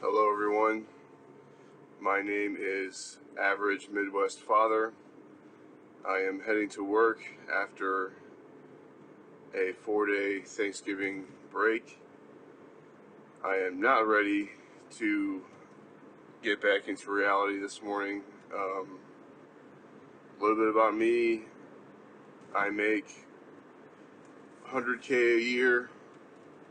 Hello everyone, my name is Average Midwest Father. I am heading to work after a 4-day Thanksgiving break. I am not ready to get back into reality this morning. A little bit about me: I make 100K a year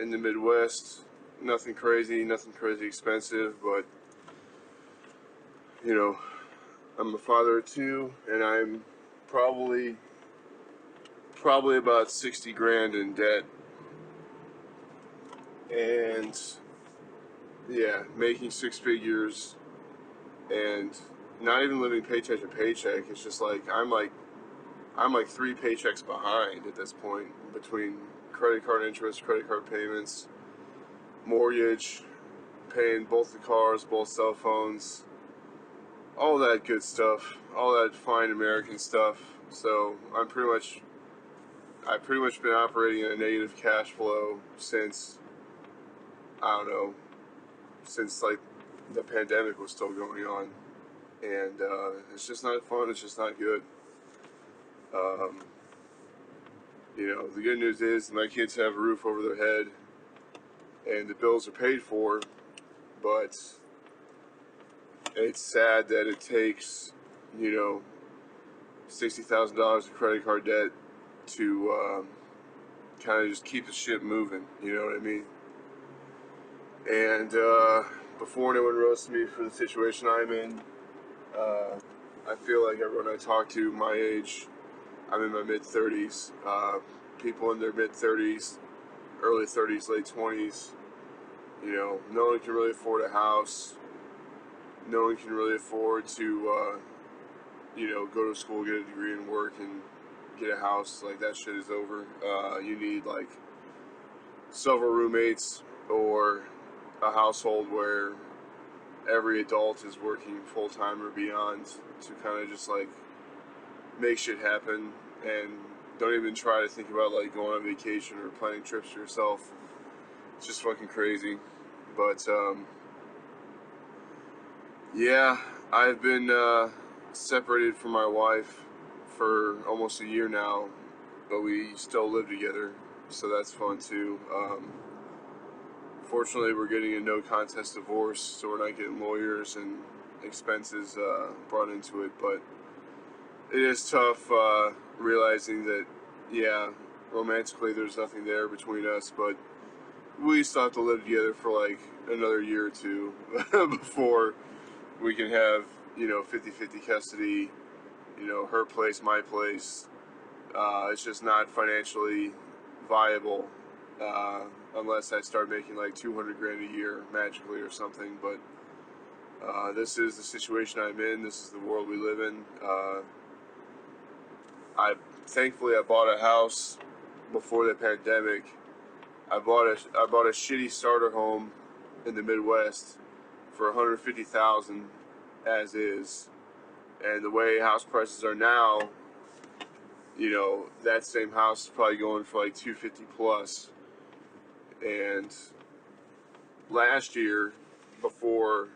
in the Midwest. Nothing crazy expensive, but I'm a father of two, and I'm probably about 60 grand in debt. And yeah, making six figures and not even living paycheck to paycheck. It's just like I'm like three paychecks behind at this point, between credit card interest, credit card payments, mortgage, paying both the cars, both cell phones, all that good stuff, all that fine American stuff. So I've pretty much been operating in a negative cash flow since, I don't know, since like the pandemic was still going on, and it's just not fun. It's just not good. Um, the good news is my kids have a roof over their head, and the bills are paid for. But it's sad that it takes, $60,000 of credit card debt to kind of just keep the ship moving. You know what I mean? And before anyone roasts me for the situation I'm in, I feel like everyone I talk to my age, I'm in my mid-30s. People in their mid-30s, early 30s, late 20s, no one can really afford a house. No one can really afford to, go to school, get a degree, and work and get a house. Like, that shit is over. You need, like, several roommates or a household where every adult is working full-time or beyond to kind of just, like, make shit happen, and don't even try to think about like going on vacation or planning trips for yourself. It's just fucking crazy. But yeah, I've been separated from my wife for almost a year now, but we still live together, so that's fun too. Fortunately, we're getting a no contest divorce, so we're not getting lawyers and expenses brought into it, but it is tough realizing that, yeah, romantically there's nothing there between us, but we still have to live together for like another year or two before we can have, 50-50 custody, her place, my place. It's just not financially viable unless I start making like 200 grand a year magically or something, but this is the situation I'm in. This is the world we live in. Thankfully I bought a house before the pandemic. I bought a shitty starter home in the Midwest for $150,000 as is, and the way house prices are now, that same house is probably going for like $250 plus. And last year, before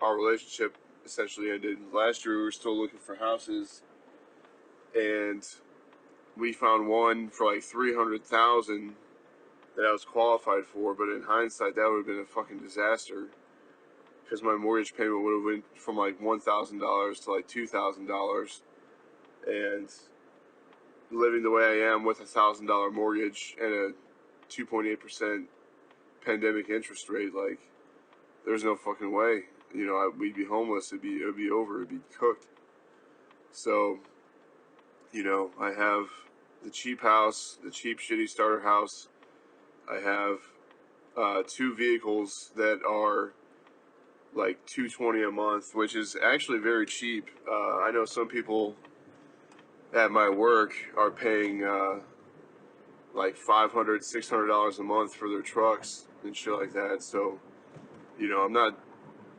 our relationship essentially ended, last year we were still looking for houses, and we found one for like $300,000 that I was qualified for, but in hindsight that would have been a fucking disaster, because my mortgage payment would have went from like $1,000 to like $2,000, and living the way I am with $1,000 mortgage and a 2.8% pandemic interest rate, like, there's no fucking way. We'd be homeless. It'd be over. It'd be cooked. So, I have the cheap house, the cheap shitty starter house. I have two vehicles that are like $220 a month, which is actually very cheap. I know some people at my work are paying like $500, $600 a month for their trucks and shit like that. So, I'm not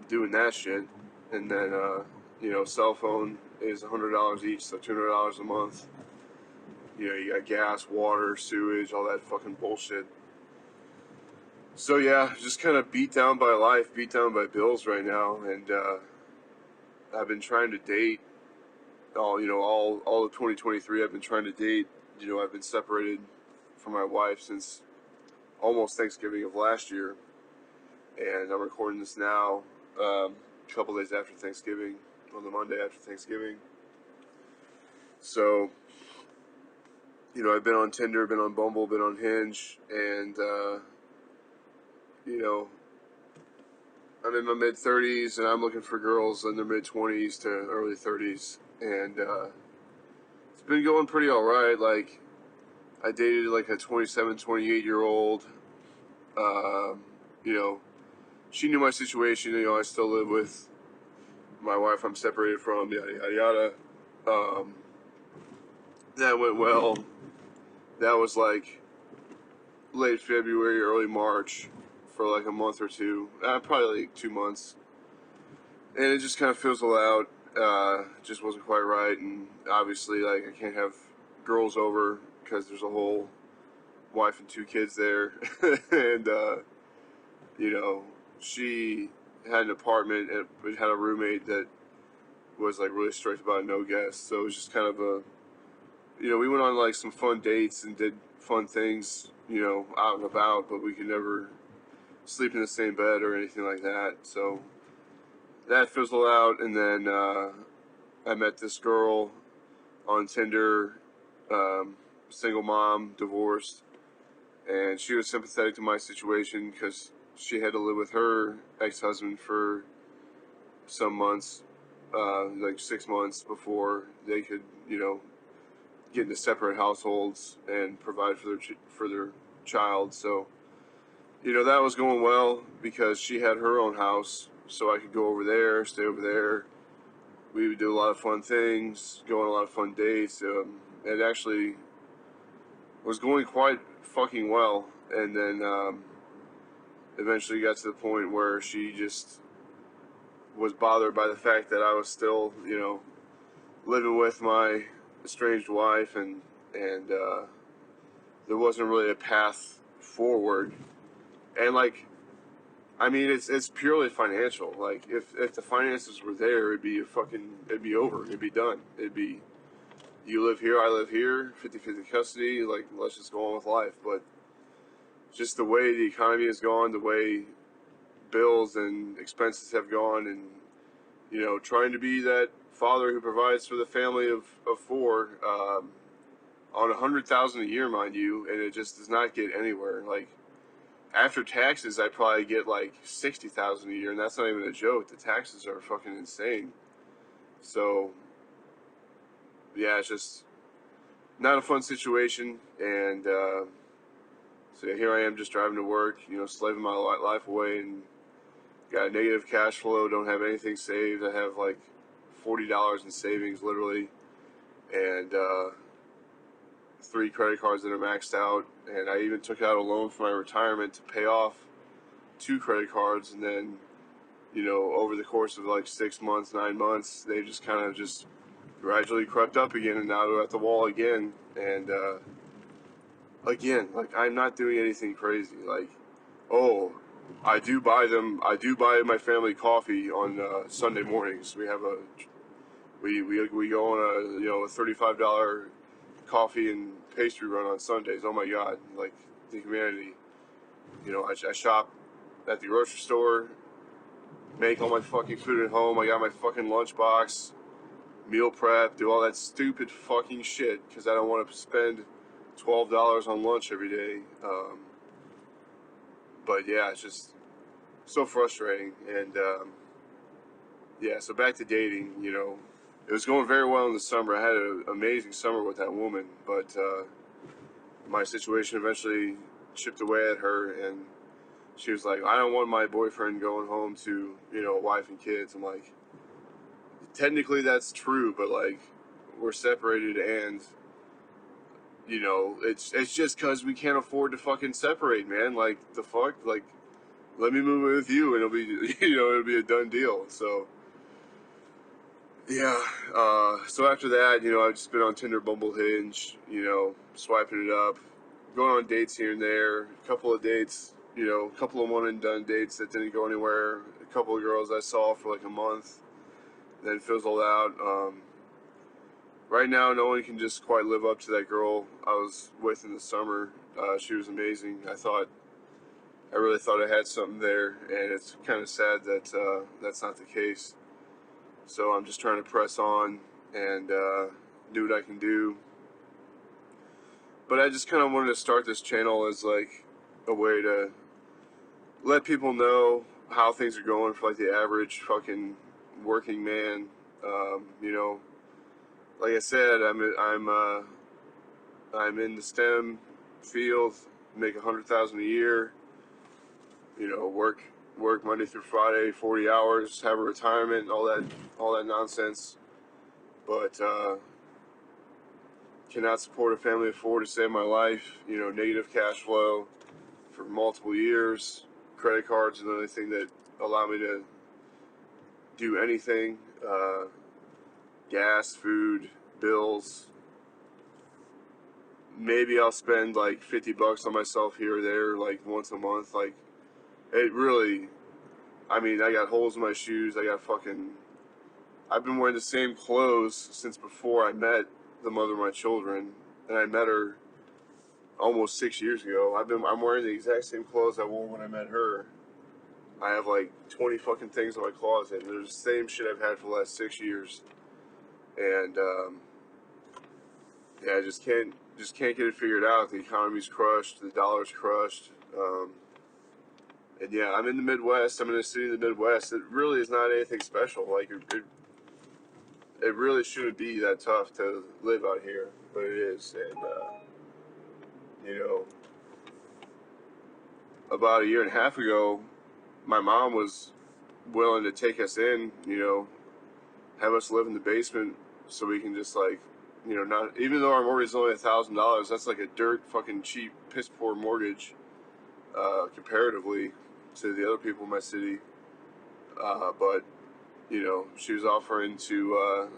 doing that shit. And then, cell phone is $100 each, so $200 a month. You got gas, water, sewage, all that fucking bullshit. So yeah, just kind of beat down by life, beat down by bills right now, and I've been trying to date all of 2023. I've been trying to date. I've been separated from my wife since almost Thanksgiving of last year, and I'm recording this now, a couple days after Thanksgiving, on the Monday after Thanksgiving. So, I've been on Tinder, been on Bumble, been on Hinge, and you know, I'm in my mid 30s, and I'm looking for girls in their mid 20s to early 30s, and it's been going pretty all right. Like, I dated like a 27, 28-year-old. Um, you know, she knew my situation. I still live with my wife. I'm separated from, yada yada yada. Um, that went well. That was like late February, early March, for like a month or two. Probably like 2 months. And it just kind of fizzled out. Just wasn't quite right. And obviously, like, I can't have girls over because there's a whole wife and two kids there. And, she had an apartment and had a roommate that was like really strict about no guests. So it was just kind of we went on like some fun dates and did fun things, out and about, but we could never sleep in the same bed or anything like that. So that fizzled out, and then I met this girl on Tinder, single mom, divorced, and she was sympathetic to my situation because she had to live with her ex-husband for some months, like 6 months before they could, get into separate households and provide for their child. So, that was going well because she had her own house, so I could go over there, stay over there. We would do a lot of fun things, go on a lot of fun dates. It actually was going quite fucking well, and then eventually got to the point where she just was bothered by the fact that I was still, living with my estranged wife, and there wasn't really a path forward. And like, I mean, it's purely financial. Like, if the finances were there, it'd be over. It'd be done. It'd be, you live here, I live here, 50-50 custody. Like, let's just go on with life. But just the way the economy has gone, the way bills and expenses have gone, and trying to be that father who provides for the family of four, on 100,000 a year, mind you, and it just does not get anywhere. Like, after taxes, I probably get like 60,000 a year, and that's not even a joke. The taxes are fucking insane. So, yeah, it's just not a fun situation, and so here I am, just driving to work, slaving my life away, and got a negative cash flow. Don't have anything saved. I have like $40 in savings, literally, and 3 credit cards that are maxed out, and I even took out a loan for my retirement to pay off 2 credit cards, and then, over the course of like 6 months, 9 months, they just kind of just gradually crept up again, and now they're at the wall again, and again, like, I'm not doing anything crazy, like, oh, I do buy my family coffee on Sunday mornings. We have we go on a $35 coffee and pastry run on Sundays. Oh my God, like, the humanity. I shop at the grocery store, make all my fucking food at home. I got my fucking lunchbox, meal prep, do all that stupid fucking shit because I don't want to spend $12 on lunch every day. But yeah, it's just so frustrating. And yeah, so back to dating. It was going very well in the summer. I had an amazing summer with that woman, but my situation eventually chipped away at her, and she was like, I don't want my boyfriend going home to, a wife and kids. I'm like, technically that's true, but like, we're separated, and it's just because we can't afford to fucking separate, man. Like, the fuck, like, let me move in with you, and it'll be it'll be a done deal. So yeah, so after that, I've just been on Tinder, Bumble, Hinge, swiping it up, going on dates here and there, a couple of dates, a couple of one and done dates that didn't go anywhere. A couple of girls I saw for like a month, then fizzled out. Right now, no one can just quite live up to that girl I was with in the summer. She was amazing. I really thought I had something there, and it's kind of sad that that's not the case. So I'm just trying to press on and do what I can do. But I just kind of wanted to start this channel as like a way to let people know how things are going for like the average fucking working man. You know, like I said, I'm in the STEM field, make 100,000 a year. You know, work Monday through Friday, 40 hours, have a retirement, all that nonsense. But cannot support a family of four to save my life. You know, negative cash flow for multiple years. Credit cards are the only thing that allow me to do anything. Gas, food, bills. Maybe I'll spend like $50 on myself here or there, like once a month. Like, it really, I mean, I got holes in my shoes. I've been wearing the same clothes since before I met the mother of my children, and I met her almost 6 years ago. I'm wearing the exact same clothes I wore when I met her. I have like 20 fucking things in my closet, and they're the same shit I've had for the last 6 years. And yeah, I just can't get it figured out. The economy's crushed, the dollar's crushed. And yeah, I'm in the Midwest. I'm in a city in the Midwest. It really is not anything special. Like it really shouldn't be that tough to live out here, but it is. And you know, about a year and a half ago, my mom was willing to take us in. You know, have us live in the basement so we can just like, you know, not even though our mortgage is only $1,000, that's like a dirt fucking cheap piss poor mortgage comparatively to the other people in my city. But you know, she was offering to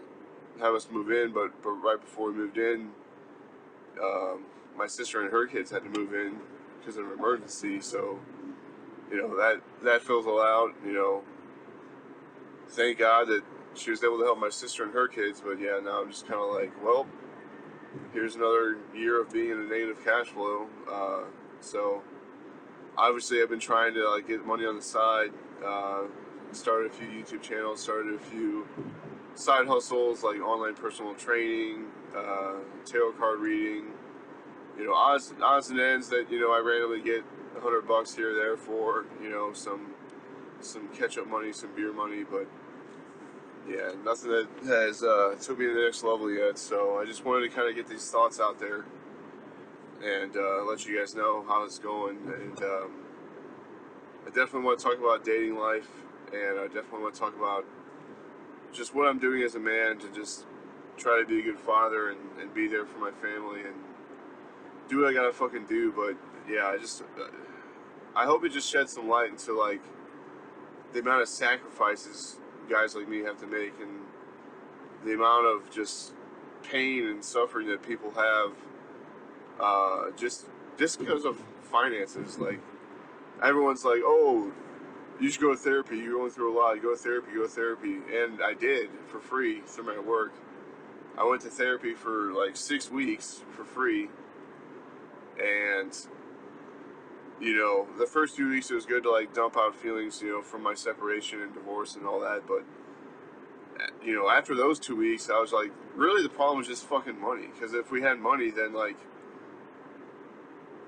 have us move in, but right before we moved in, my sister and her kids had to move in because of an emergency. So you know that fizzled out. You know, thank God that she was able to help my sister and her kids. But yeah, now I'm just kind of like, well, here's another year of being in a negative cash flow. So obviously, I've been trying to like get money on the side. Started a few YouTube channels. Started a few side hustles like online personal training, tarot card reading. You know, odds and ends that you know I randomly get $100 here or there for. You know, some ketchup money, some beer money, but yeah, nothing that has took me to the next level yet. So I just wanted to kind of get these thoughts out there and let you guys know how it's going. And I definitely want to talk about dating life, and I definitely want to talk about just what I'm doing as a man to just try to be a good father and be there for my family and do what I gotta fucking do. But yeah, I hope it just sheds some light into like the amount of sacrifices guys like me have to make and the amount of just pain and suffering that people have just because of finances. Like everyone's like, oh, you should go to therapy. You're going through a lot. You go to therapy. And I did for free through my work. I went to therapy for like 6 weeks for free. And, you know, the first few weeks it was good to like dump out feelings, you know, from my separation and divorce and all that. But, you know, after those 2 weeks, I was like, really the problem was just fucking money. Because if we had money, then like,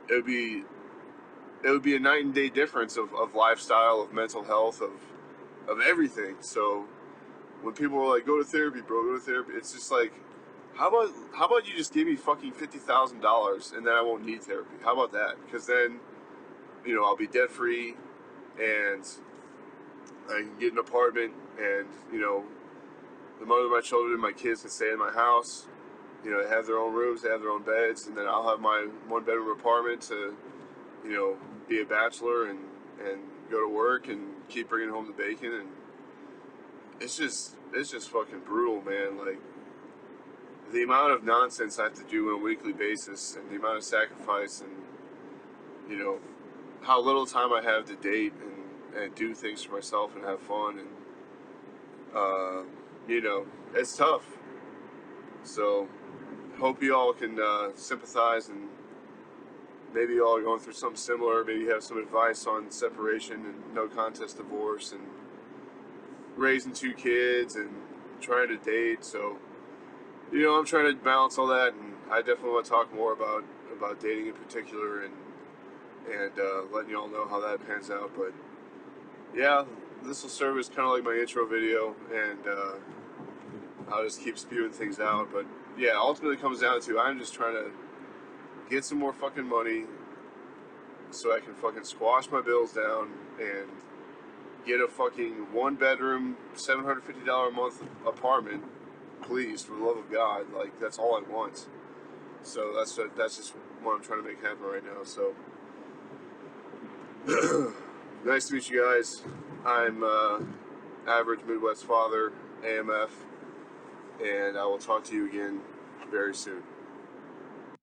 it would be a night and day difference of lifestyle, of mental health, of everything. So when people are like, go to therapy, bro, go to therapy, it's just like, how about you just give me fucking $50,000 and then I won't need therapy? How about that? Because then, you know, I'll be debt free and I can get an apartment and, you know, the mother of my children and my kids can stay in my house. You know, they have their own rooms, they have their own beds, and then I'll have my 1-bedroom apartment to, you know, be a bachelor and go to work and keep bringing home the bacon. And it's just fucking brutal, man. Like the amount of nonsense I have to do on a weekly basis and the amount of sacrifice and, you know, how little time I have to date and do things for myself and have fun, and you know, it's tough. So hope you all can sympathize, and maybe you all are going through something similar. Maybe you have some advice on separation and no contest divorce and raising 2 kids and trying to date. So I'm trying to balance all that, and I definitely want to talk more about dating in particular, and letting you all know how that pans out. But yeah, this will serve as kind of like my intro video, and I'll just keep spewing things out. But yeah, ultimately it comes down to I'm just trying to get some more fucking money so I can fucking squash my bills down and get a fucking 1-bedroom, $750 a month apartment. Please, for the love of God, like that's all I want. So that's just what I'm trying to make happen right now. So nice to meet you guys. I'm Average Midwest Father, AMF, and I will talk to you again very soon.